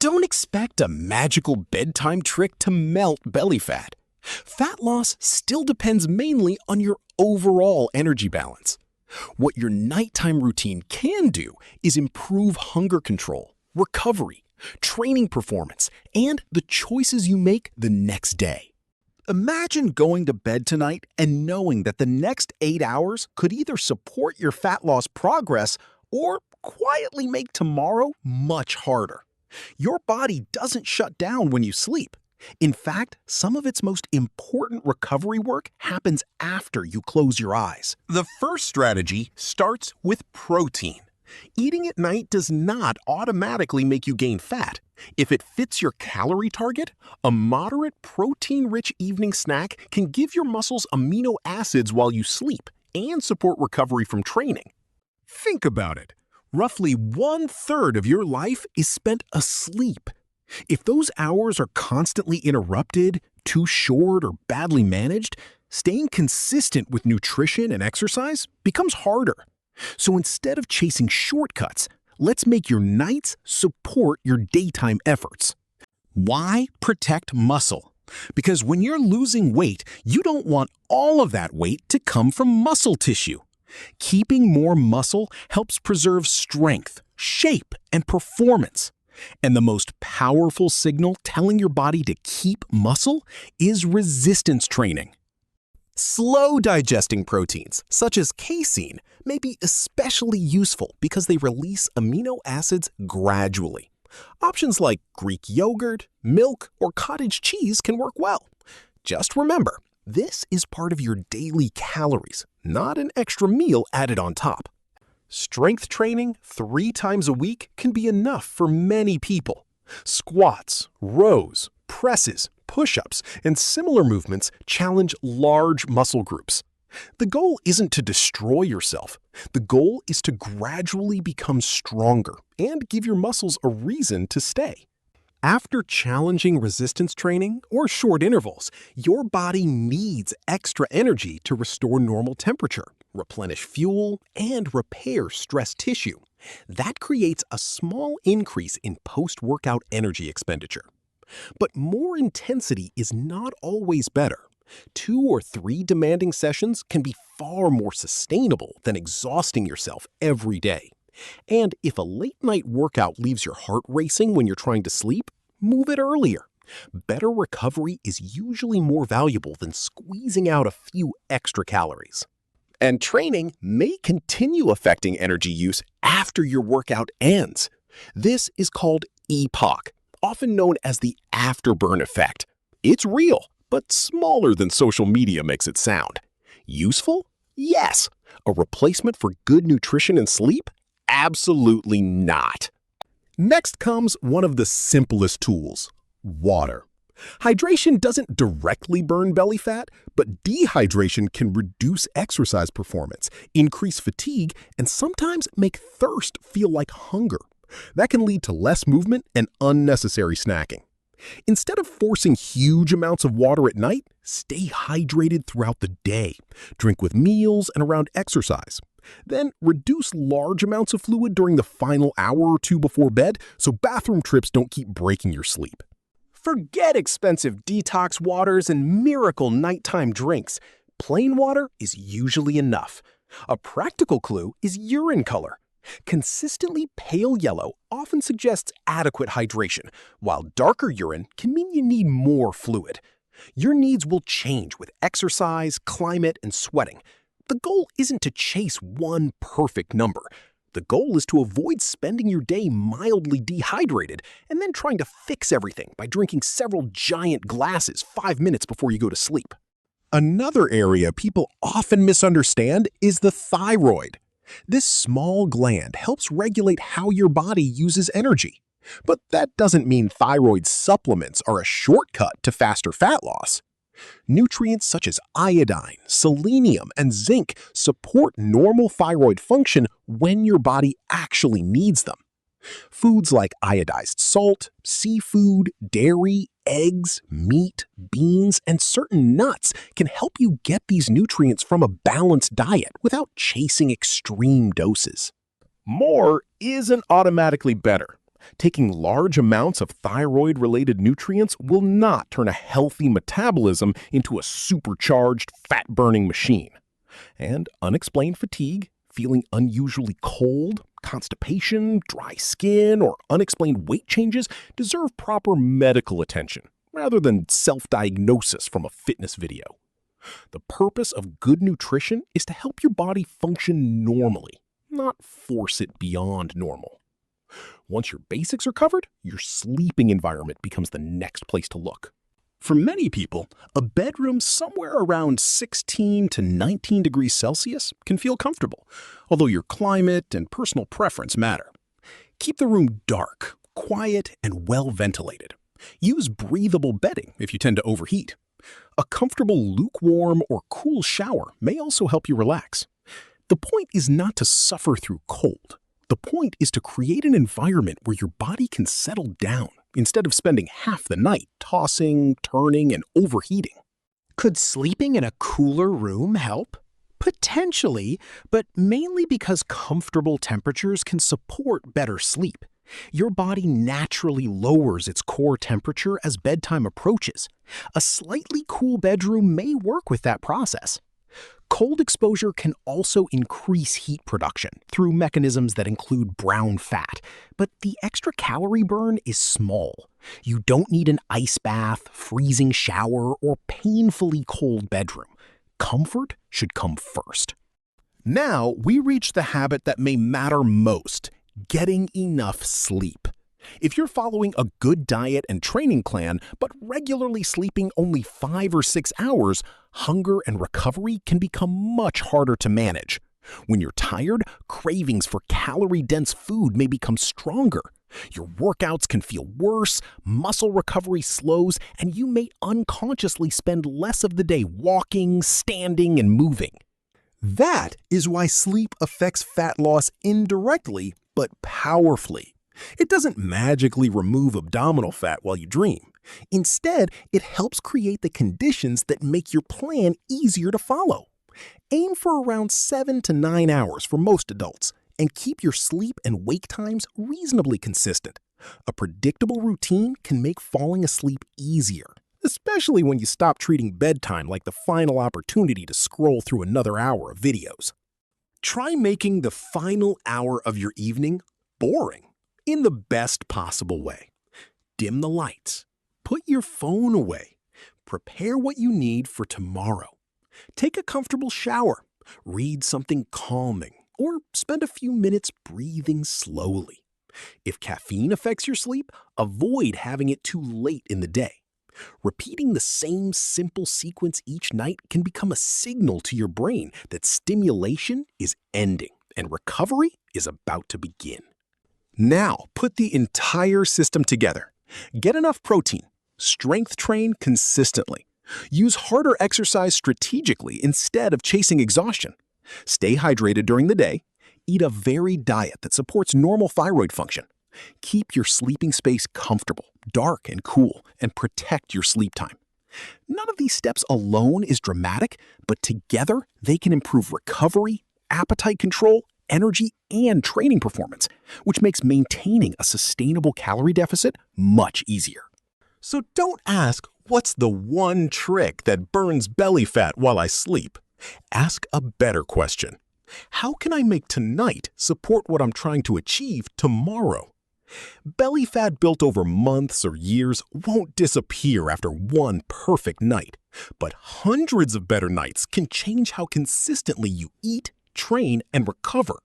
Don't expect a magical bedtime trick to melt belly fat. Fat loss still depends mainly on your overall energy balance. What your nighttime routine can do is improve hunger control, recovery, training performance, and the choices you make the next day. Imagine going to bed tonight and knowing that the next 8 hours could either support your fat loss progress or quietly make tomorrow much harder. Your body doesn't shut down when you sleep. In fact, some of its most important recovery work happens after you close your eyes. The first strategy starts with protein. Eating at night does not automatically make you gain fat. If it fits your calorie target, a moderate protein-rich evening snack can give your muscles amino acids while you sleep and support recovery from training. Think about it. Roughly 1/3 of your life is spent asleep. If those hours are constantly interrupted, too short, or badly managed, staying consistent with nutrition and exercise becomes harder. So instead of chasing shortcuts, let's make your nights support your daytime efforts. Why protect muscle? Because when you're losing weight, you don't want all of that weight to come from muscle tissue. Keeping more muscle helps preserve strength, shape, and performance. And the most powerful signal telling your body to keep muscle is resistance training. Slow digesting proteins, such as casein, may be especially useful because they release amino acids gradually. Options like Greek yogurt, milk, or cottage cheese can work well. Just remember, this is part of your daily calories, not an extra meal added on top. Strength training 3 times a week can be enough for many people. Squats, rows, presses, push-ups, and similar movements challenge large muscle groups. The goal isn't to destroy yourself. The goal is to gradually become stronger and give your muscles a reason to stay. After challenging resistance training or short intervals, your body needs extra energy to restore normal temperature, replenish fuel, and repair stressed tissue. That creates a small increase in post-workout energy expenditure. But more intensity is not always better. 2 or 3 demanding sessions can be far more sustainable than exhausting yourself every day. And if a late-night workout leaves your heart racing when you're trying to sleep, move it earlier. Better recovery is usually more valuable than squeezing out a few extra calories. And training may continue affecting energy use after your workout ends. This is called EPOC, often known as the afterburn effect. It's real, but smaller than social media makes it sound. Useful? Yes. A replacement for good nutrition and sleep? Absolutely not. Next comes one of the simplest tools, water. Hydration doesn't directly burn belly fat, but dehydration can reduce exercise performance, increase fatigue, and sometimes make thirst feel like hunger. That can lead to less movement and unnecessary snacking. Instead of forcing huge amounts of water at night, stay hydrated throughout the day. Drink with meals and around exercise. Then reduce large amounts of fluid during the final hour or 2 before bed so bathroom trips don't keep breaking your sleep. Forget expensive detox waters and miracle nighttime drinks. Plain water is usually enough. A practical clue is urine color. Consistently pale yellow often suggests adequate hydration, while darker urine can mean you need more fluid. Your needs will change with exercise, climate, and sweating. The goal isn't to chase one perfect number. The goal is to avoid spending your day mildly dehydrated and then trying to fix everything by drinking several giant glasses 5 minutes before you go to sleep. Another area people often misunderstand is the thyroid. This small gland helps regulate how your body uses energy. But that doesn't mean thyroid supplements are a shortcut to faster fat loss. Nutrients such as iodine, selenium, and zinc support normal thyroid function when your body actually needs them. Foods like iodized salt, seafood, dairy, eggs, meat, beans, and certain nuts can help you get these nutrients from a balanced diet without chasing extreme doses. More isn't automatically better. Taking large amounts of thyroid-related nutrients will not turn a healthy metabolism into a supercharged, fat-burning machine. And unexplained fatigue, feeling unusually cold, constipation, dry skin, or unexplained weight changes deserve proper medical attention, rather than self-diagnosis from a fitness video. The purpose of good nutrition is to help your body function normally, not force it beyond normal. Once your basics are covered, your sleeping environment becomes the next place to look. For many people, a bedroom somewhere around 16 to 19 degrees Celsius can feel comfortable, although your climate and personal preference matter. Keep the room dark, quiet, and well ventilated. Use breathable bedding if you tend to overheat. A comfortable lukewarm or cool shower may also help you relax. The point is not to suffer through cold. The point is to create an environment where your body can settle down instead of spending half the night tossing, turning, and overheating. Could sleeping in a cooler room help? Potentially, but mainly because comfortable temperatures can support better sleep. Your body naturally lowers its core temperature as bedtime approaches. A slightly cool bedroom may work with that process. Cold exposure can also increase heat production through mechanisms that include brown fat, but the extra calorie burn is small. You don't need an ice bath, freezing shower, or painfully cold bedroom. Comfort should come first. Now we reach the habit that may matter most: getting enough sleep. If you're following a good diet and training plan, but regularly sleeping only 5 or 6 hours, hunger and recovery can become much harder to manage. When you're tired, cravings for calorie-dense food may become stronger. Your workouts can feel worse, muscle recovery slows, and you may unconsciously spend less of the day walking, standing, and moving. That is why sleep affects fat loss indirectly, but powerfully. It doesn't magically remove abdominal fat while you dream. Instead, it helps create the conditions that make your plan easier to follow. Aim for around 7 to 9 hours for most adults, and keep your sleep and wake times reasonably consistent. A predictable routine can make falling asleep easier, especially when you stop treating bedtime like the final opportunity to scroll through another hour of videos. Try making the final hour of your evening boring in the best possible way. Dim the lights. Put your phone away. Prepare what you need for tomorrow. Take a comfortable shower. Read something calming, or spend a few minutes breathing slowly. If caffeine affects your sleep, avoid having it too late in the day. Repeating the same simple sequence each night can become a signal to your brain that stimulation is ending and recovery is about to begin. Now, put the entire system together. Get enough protein. Strength train consistently. Use harder exercise strategically instead of chasing exhaustion. Stay hydrated during the day. Eat a varied diet that supports normal thyroid function. Keep your sleeping space comfortable, dark and cool, and protect your sleep time. None of these steps alone is dramatic, but together they can improve recovery, appetite control, energy, and training performance, which makes maintaining a sustainable calorie deficit much easier. So don't ask, what's the one trick that burns belly fat while I sleep? Ask a better question. How can I make tonight support what I'm trying to achieve tomorrow? Belly fat built over months or years won't disappear after one perfect night, but hundreds of better nights can change how consistently you eat, train, and recover.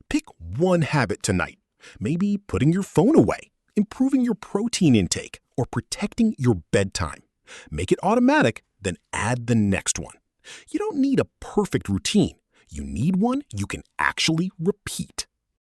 Pick one habit tonight, maybe putting your phone away, improving your protein intake, or protecting your bedtime. Make it automatic, then add the next one. You don't need a perfect routine. You need one you can actually repeat.